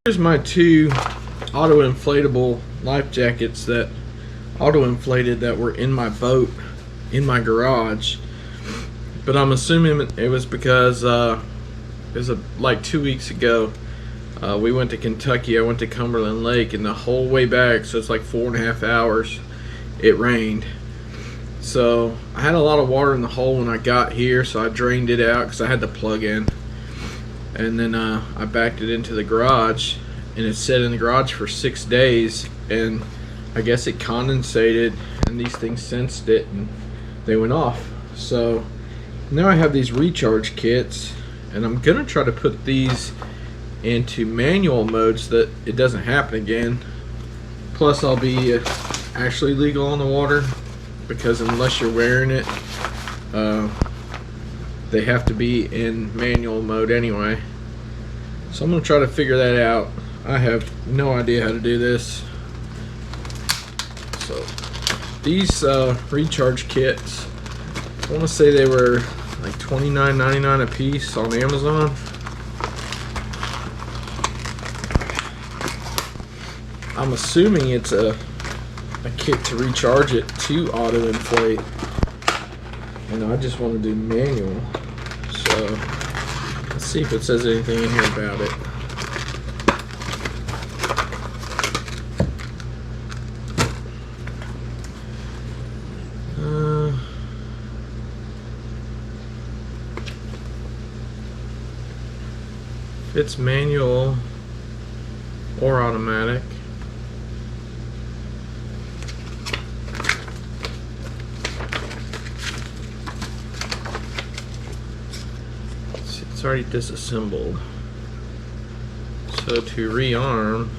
Here's my two auto inflatable life jackets that auto inflated that were in my boat in my garage, but I'm assuming it was because it was like 2 weeks ago. We went to Kentucky. I went to Cumberland Lake, and the whole way back, so it's like 4.5 hours, it rained. So I had a lot of water in the hole when I got here, so I drained it out because I had the plug in. And then I backed it into the garage, and it sat in the garage for 6 days, and I guess it condensated and these things sensed it and they went off. So now I have these recharge kits, and I'm gonna try to put these into manual mode so that it doesn't happen again. Plus I'll be actually legal on the water, because unless you're wearing it, they have to be in manual mode anyway. So I'm going to try to figure that out. I have no idea how to do this. So these recharge kits, I want to say they were like $29.99 a piece on Amazon. I'm assuming it's a kit to recharge it to auto inflate, and I just want to do manual. So let's see if it says anything in here about it. It's manual or automatic. It's already disassembled. So to rearm,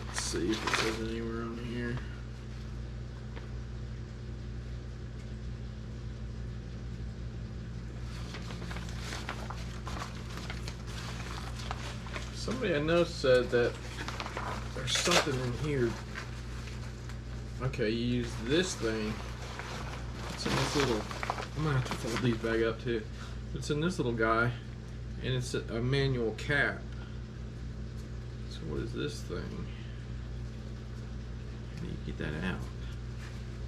let's see if it says anywhere on here. Somebody I know said that there's something in here. Okay, you use this thing. It's in this little, I'm gonna have to fold these back up too. It's in this little guy, and it's a manual cap. So what is this thing? How do you get that out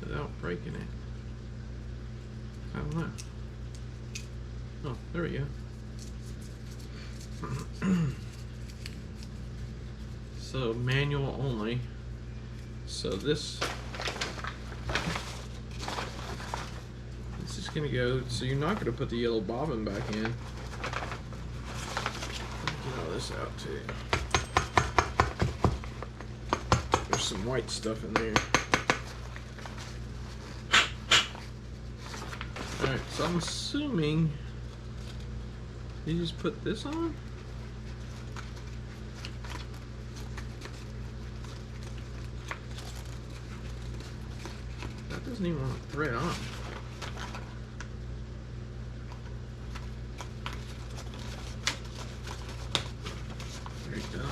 without breaking it? I don't know. Oh, there we go. So manual only. So this is gonna go. So you're not gonna put the yellow bobbin back in. Get all this out too. There's some white stuff in there. All right. So I'm assuming you just put this on. Doesn't even want to thread on. There you go.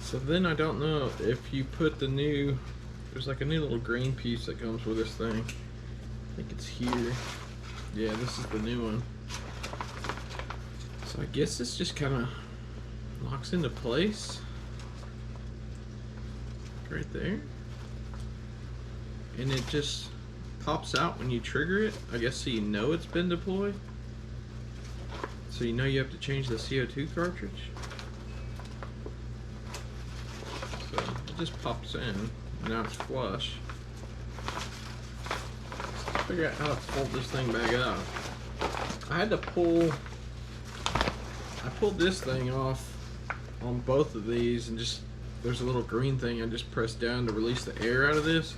So then I don't know if you put the new, there's like a new little green piece that comes with this thing. I think it's here. Yeah, this is the new one. So I guess this just kind of locks into place right there, and it just pops out when you trigger it, I guess, so you know it's been deployed, so you know you have to change the CO2 cartridge. So it just pops in, and now it's flush. Figure out how to fold this thing back up. I had to pulled this thing off on both of these, and just, there's a little green thing I just pressed down to release the air out of this,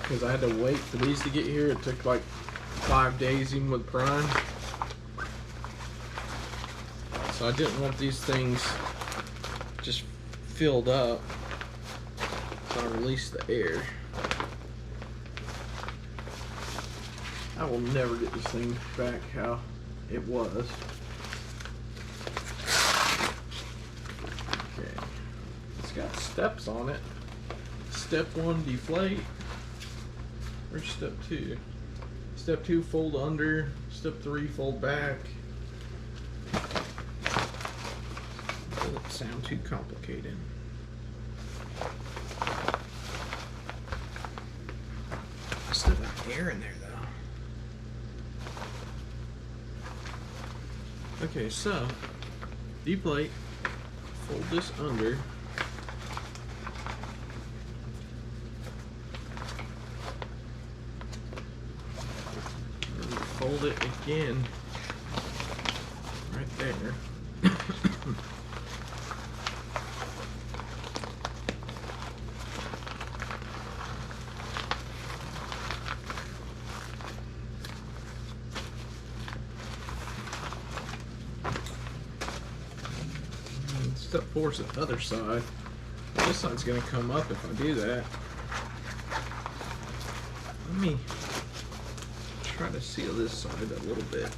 because I had to wait for these to get here. It took like 5 days even with prime, so I didn't want these things just filled up, so I released the air. I will never get this thing back how it was. Okay, it's got steps on it. Step 1, deflate. Where's step 2? Step 2, fold under. Step 3, fold back. Doesn't sound too complicated. I still got air in there though. Okay, so deflate, fold this under. And fold it again right there. Step 4 is the other side. This side's going to come up if I do that. Let me try to seal this side a little bit.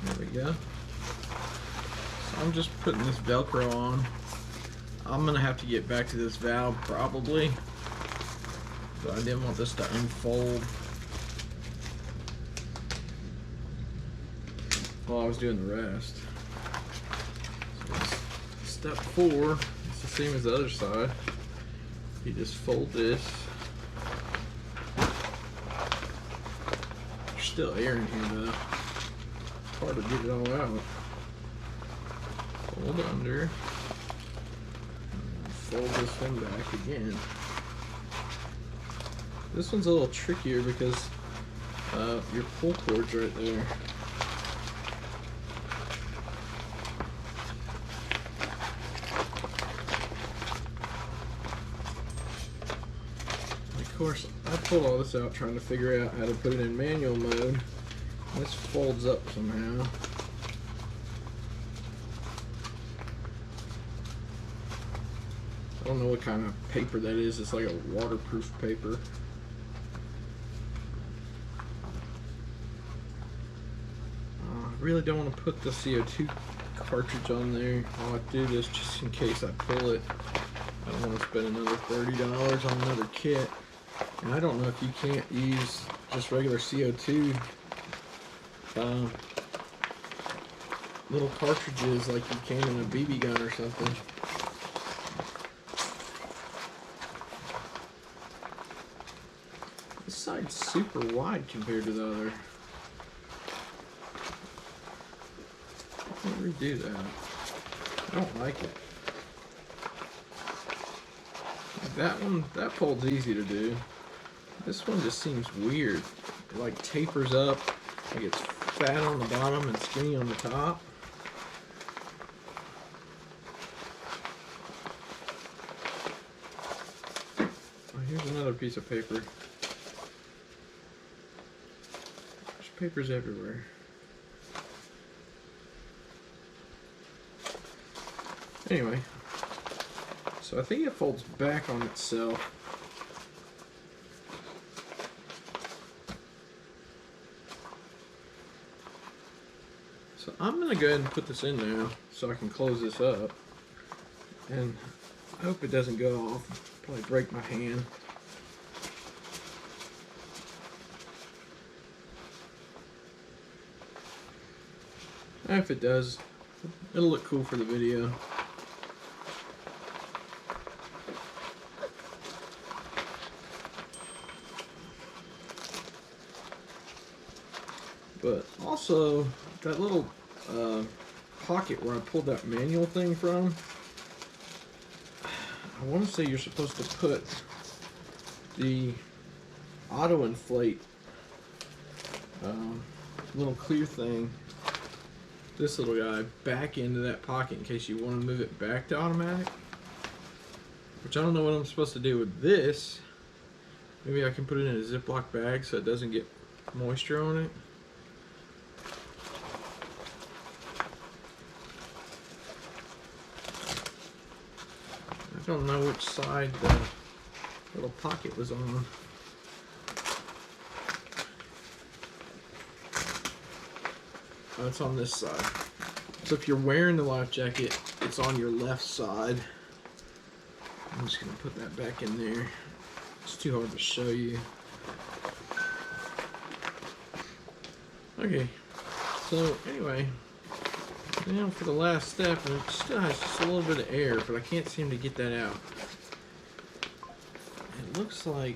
There we go. So I'm just putting this Velcro on. I'm going to have to get back to this valve probably. But I didn't want this to unfold while I was doing the rest. So step 4, it's the same as the other side. You just fold this. There's still air in here though. It's hard to get it all out. Fold under. And fold this one back again. This one's a little trickier because your pull cord's right there. Of course, I pulled all this out trying to figure out how to put it in manual mode. This folds up somehow. I don't know what kind of paper that is. It's like a waterproof paper. Really don't want to put the CO2 cartridge on there. I'll have to do this just in case I pull it. I don't want to spend another $30 on another kit. And I don't know if you can't use just regular CO2 little cartridges like you can in a BB gun or something. This side's super wide compared to the other. Redo that. I don't like it. That one, that fold's easy to do. This one just seems weird. It like tapers up, like it's fat on the bottom and skinny on the top. Oh, here's another piece of paper. There's papers everywhere. Anyway, so I think it folds back on itself. So I'm going to go ahead and put this in now so I can close this up. And I hope it doesn't go off. Probably break my hand. And if it does, it'll look cool for the video. But also, that little pocket where I pulled that manual thing from, I want to say you're supposed to put the auto inflate little clear thing, this little guy, back into that pocket in case you want to move it back to automatic. Which I don't know what I'm supposed to do with this. Maybe I can put it in a Ziploc bag so it doesn't get moisture on it. I don't know which side the little pocket was on. Oh, it's on this side. So if you're wearing the life jacket, it's on your left side. I'm just gonna put that back in there. It's too hard to show you. Okay, so anyway, now for the last step, and it still has just a little bit of air, but I can't seem to get that out. It looks like,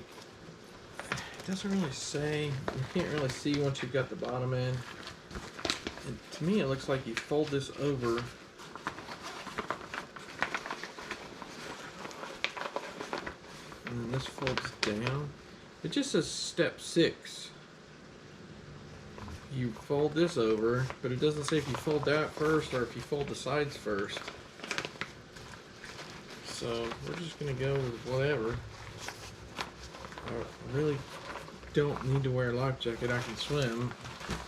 it doesn't really say, you can't really see once you've got the bottom end. And to me it looks like you fold this over and then this folds down. It just says step 6. You fold this over, but it doesn't say if you fold that first or if you fold the sides first. So we're just gonna go with whatever. I really don't need to wear a life jacket. I can swim.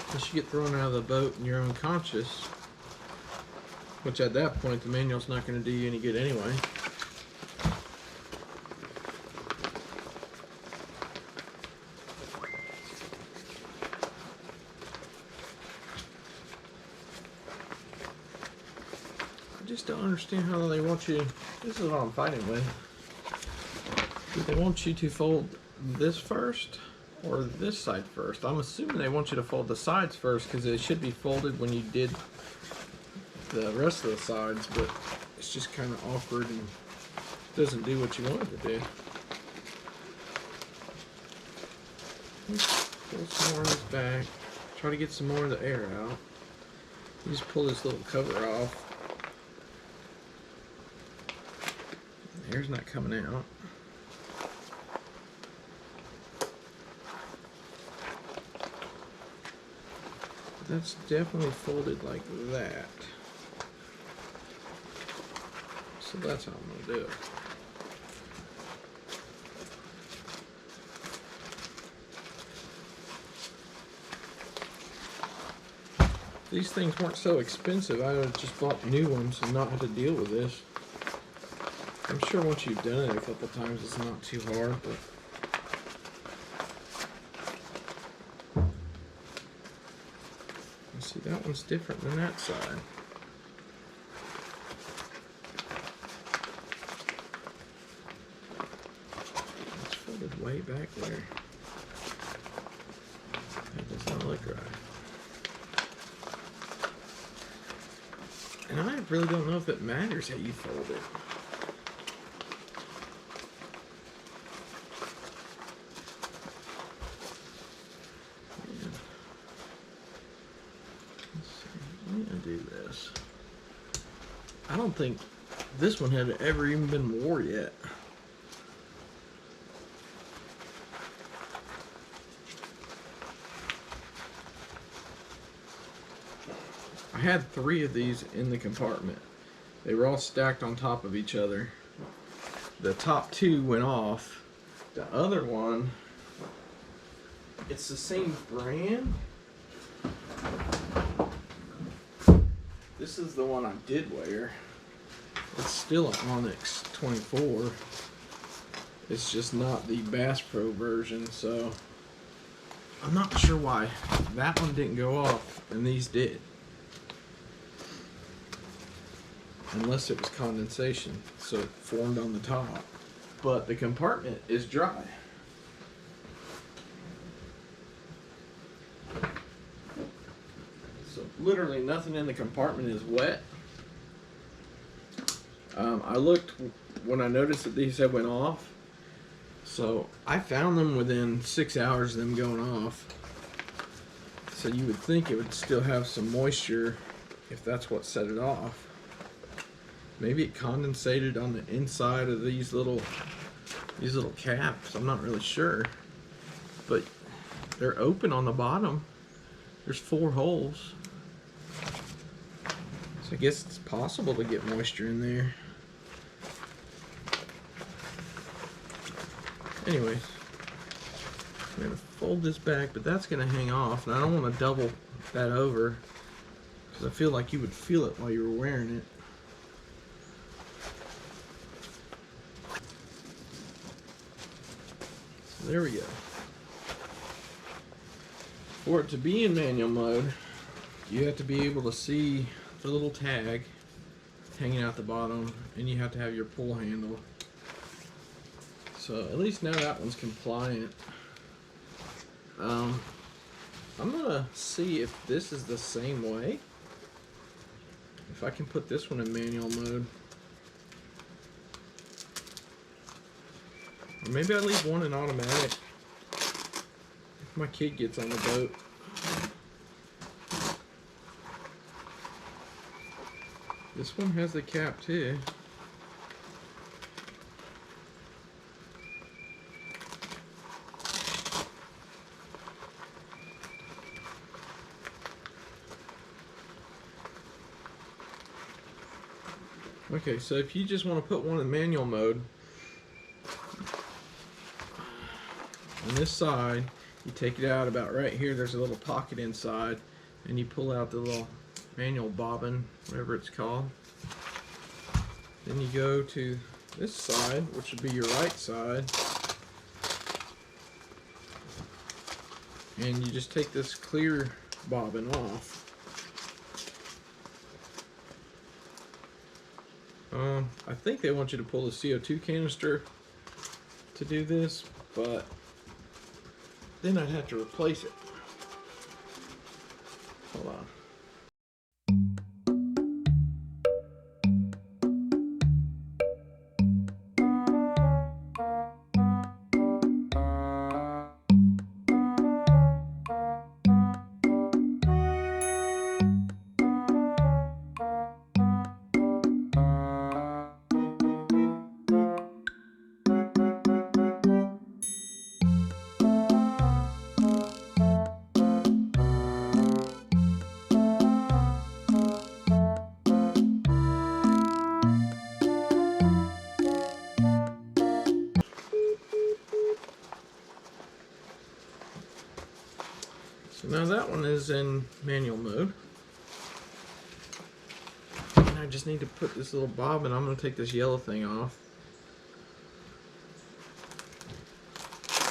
Unless you get thrown out of the boat and you're unconscious, which at that point the manual's not going to do you any good anyway. I just don't understand how they want you. This is what I'm fighting with. Do they want you to fold this first or this side first? I'm assuming they want you to fold the sides first because it should be folded when you did the rest of the sides, but it's just kind of awkward and doesn't do what you want it to do. Pull some more of this back. Try to get some more of the air out. You just pull this little cover off. The air's not coming out. That's definitely folded like that. So that's how I'm gonna do it. These things weren't so expensive, I would have just bought new ones and not had to deal with this. I'm sure once you've done it a couple times it's not too hard, but see, that one's different than that side. It's folded way back there. That does not look right. And I really don't know if it matters how you fold it. Do this. I don't think this one had ever even been wore yet. I had 3 of these in the compartment. They were all stacked on top of each other. The top 2 went off. The other one, it's the same brand. This is the one I did wear. It's still an Onyx 24. It's just not the Bass Pro version, so I'm not sure why that one didn't go off and these did. Unless it was condensation, so it formed on the top. But the compartment is dry. So literally nothing in the compartment is wet. I looked when I noticed that these had went off. So I found them within 6 hours of them going off. So you would think it would still have some moisture if that's what set it off. Maybe it condensated on the inside of these little caps. I'm not really sure. But they're open on the bottom. There's 4 holes. So I guess it's possible to get moisture in there. Anyways, I'm going to fold this back, but that's going to hang off. And I don't want to double that over because I feel like you would feel it while you were wearing it. There we go. For it to be in manual mode, you have to be able to see the little tag hanging out the bottom, and you have to have your pull handle. So at least now that one's compliant. I'm gonna see if this is the same way. If I can put this one in manual mode. Or maybe I leave one in automatic if my kid gets on the boat. This one has the cap too. Okay, so if you just want to put one in manual mode, on this side, you take it out about right here, there's a little pocket inside, and you pull out the little manual bobbin, whatever it's called. Then you go to this side, which would be your right side, and you just take this clear bobbin off. I think they want you to pull the CO2 canister to do this, but then I'd have to replace it. Hold on. So now that one is in manual mode. And I just need to put this little bobbin. I'm going to take this yellow thing off.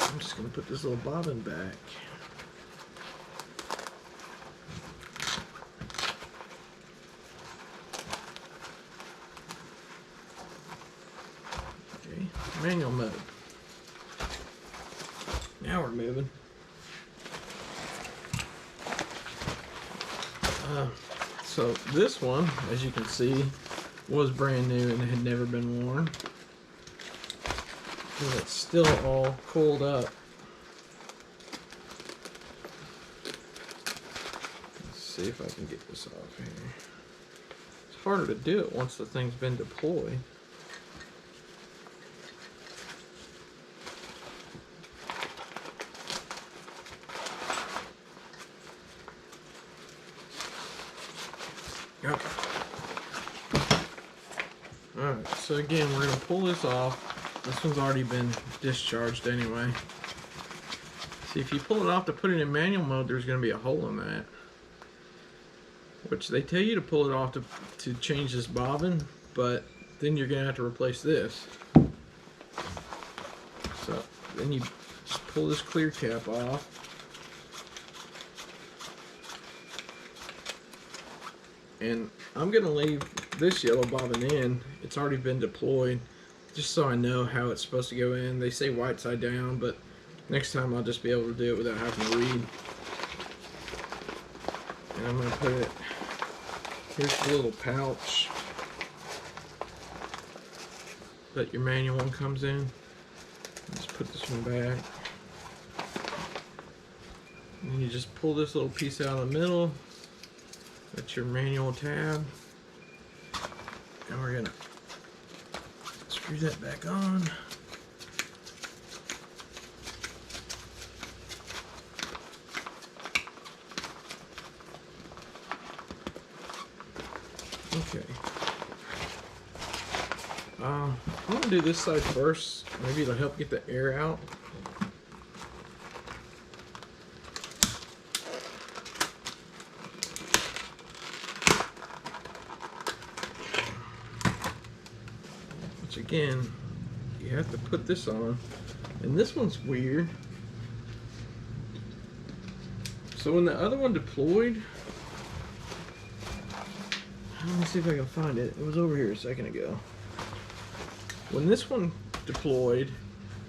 I'm just going to put this little bobbin back. Okay, manual mode. Now we're moving. So this one, as you can see, was brand new and had never been worn. And it's still all coiled up. Let's see if I can get this off here. It's harder to do it once the thing's been deployed. Okay. Alright, so again, we're going to pull this off. This one's already been discharged anyway. See, if you pull it off to put it in manual mode, there's going to be a hole in that. Which they tell you to pull it off to change this bobbin, but then you're going to have to replace this. So, then you just pull this clear cap off. And I'm going to leave this yellow bobbin in. It's already been deployed, just so I know how it's supposed to go in. They say white side down, but next time I'll just be able to do it without having to read. And I'm going to put it, here's the little pouch that your manual one comes in. Just put this one back. And you just pull this little piece out of the middle. That's your manual tab, and we're gonna screw that back on. Okay. I'm gonna do this side first. Maybe it'll help get the air out. Again, you have to put this on. And this one's weird. So when the other one deployed, let me see if I can find it. It was over here a second ago. When this one deployed,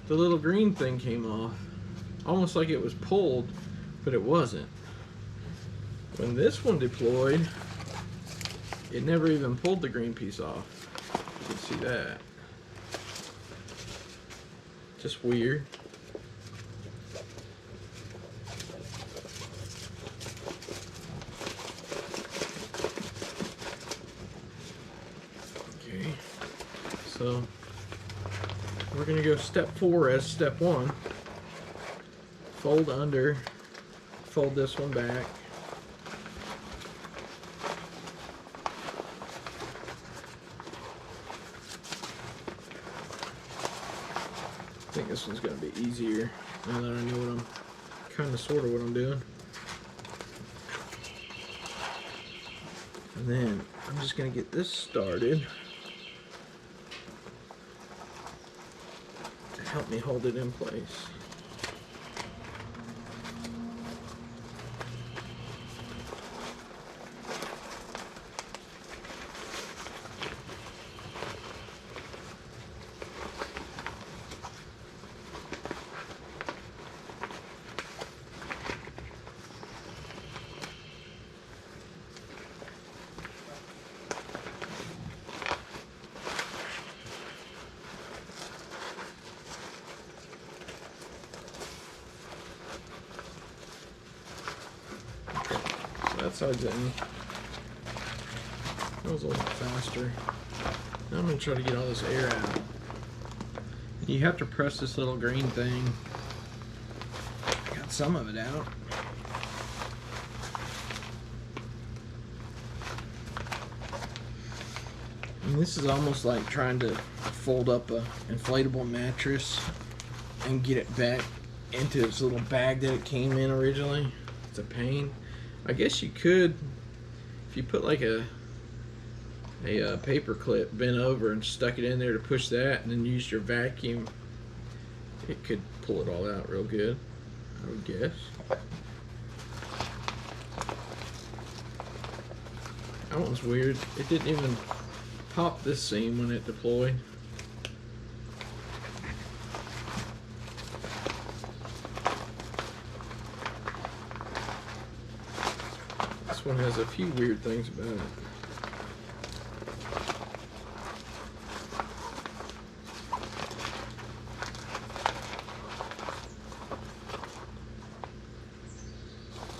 the little green thing came off, almost like it was pulled, but it wasn't. When this one deployed, it never even pulled the green piece off. You can see that. Just weird. Okay, so we're gonna go step 4 as step 1. Fold under, fold this one back. I think this one's gonna be easier now that I know what I'm kind of sort of what I'm doing. And then I'm just gonna get this started to help me hold it in place. That side's in. That was a little faster. Now I'm going to try to get all this air out. You have to press this little green thing. I got some of it out. And this is almost like trying to fold up an inflatable mattress and get it back into its little bag that it came in originally. It's a pain. I guess you could, if you put like a paper clip bent over and stuck it in there to push that and then use your vacuum, it could pull it all out real good, I would guess. That one's weird. It didn't even pop this seam when it deployed. This one has a few weird things about it.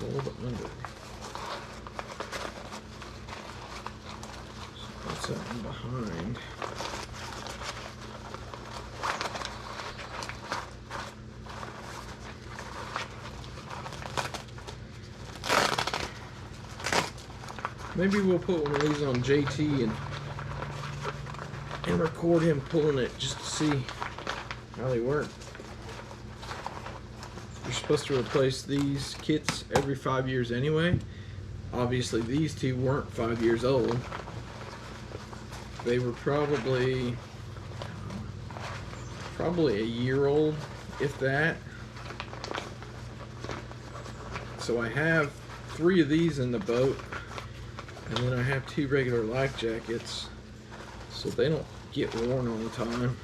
Fold under. So that's that one behind. Maybe we'll put one of these on JT and record him pulling it just to see how they work. You're supposed to replace these kits every 5 years anyway. Obviously these two weren't 5 years old. They were probably a year old, if that. So I have 3 of these in the boat. And then I have 2 regular life jackets, so they don't get worn all the time.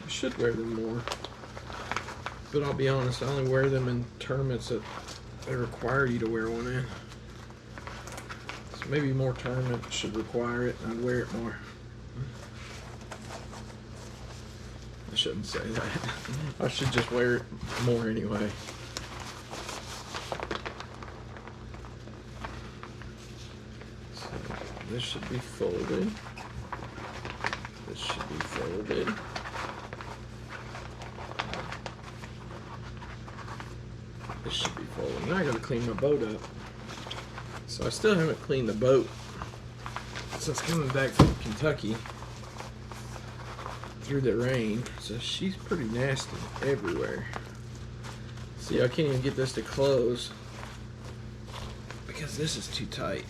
I should wear them more, but I'll be honest, I only wear them in tournaments that they require you to wear one in. Maybe more tournaments should require it and I'd wear it more. I shouldn't say that. I should just wear it more anyway. So this should be folded. This should be folded. This should be folded. Now I gotta clean my boat up. So I still haven't cleaned the boat since coming back from Kentucky. through the rain, so she's pretty nasty everywhere. See, I can't even get this to close because this is too tight.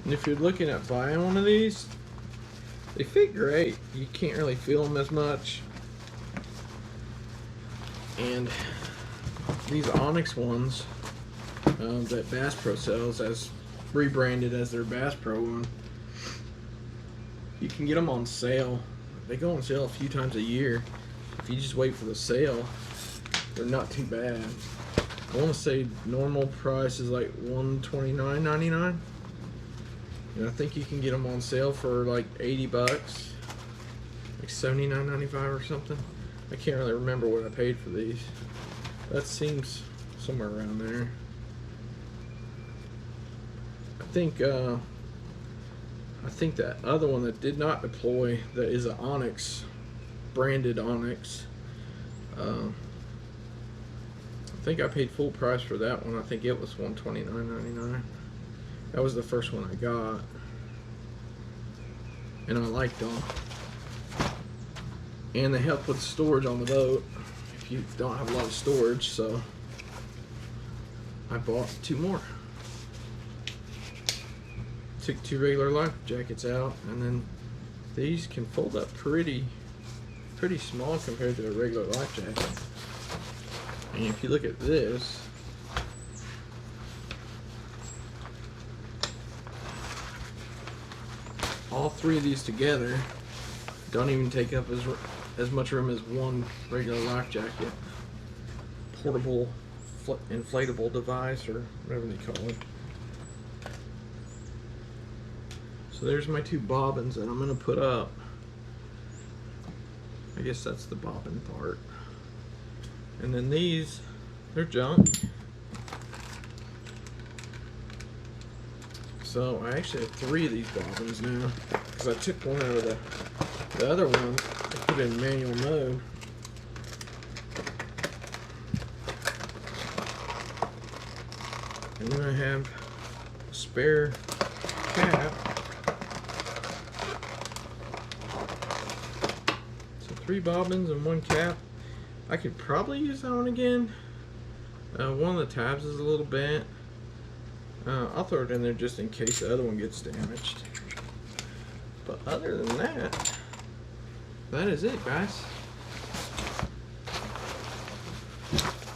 And if you're looking at buying one of these, they fit great. You can't really feel them as much. And these Onyx ones that Bass Pro sells, as rebranded as their Bass Pro one, you can get them on sale. They go on sale a few times a year. If you just wait for the sale, they're not too bad. I want to say normal price is like $129.99. And I think you can get them on sale for like 80 bucks, like $79.95 or something. I can't really remember what I paid for these. That seems somewhere around there. I think that other one that did not deploy, that is an Onyx, branded Onyx. I think I paid full price for that one. I think it was $129.99. That was the first one I got, and I liked them. And they help with storage on the boat if you don't have a lot of storage, so I bought 2 more. Took 2 regular life jackets out, and then these can fold up pretty small compared to a regular life jacket. And if you look at this, all 3 of these together don't even take up as much room as one regular life jacket. Portable inflatable device, or whatever they call it. So there's my 2 bobbins that I'm going to put up. I guess that's the bobbin part. And then these, they're junk. So I actually have 3 of these bobbins now, because I took one out of the other one. I put it in manual mode. And then I have a spare cap. So 3 bobbins and 1 cap. I could probably use that one again. One of the tabs is a little bent. I'll throw it in there just in case the other one gets damaged. But other than that, that is it, guys.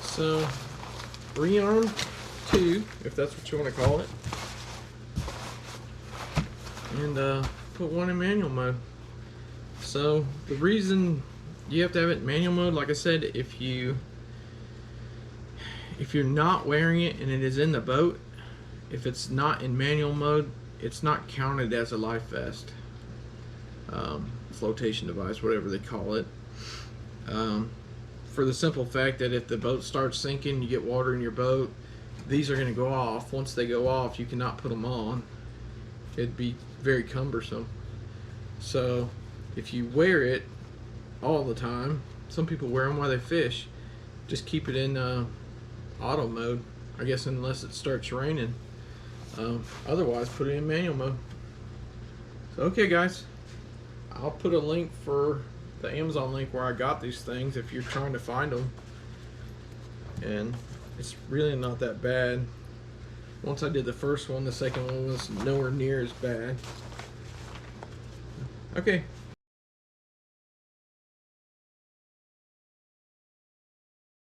So, rearm 2, if that's what you want to call it. And put 1 in manual mode. So, the reason you have to have it in manual mode, like I said, if you're not wearing it and it is in the boat, if it's not in manual mode, it's not counted as a life vest, flotation device, whatever they call it, for the simple fact that if the boat starts sinking, you get water in your boat, these are going to go off. Once they go off, you cannot put them on. It'd be very cumbersome. So if you wear it all the time, some people wear them while they fish, just keep it in auto mode, I guess, unless it starts raining. Otherwise, put it in manual mode. So, okay, guys, I'll put a link for the Amazon link where I got these things if you're trying to find them. And it's really not that bad. Once I did the first one, the second one was nowhere near as bad. Okay,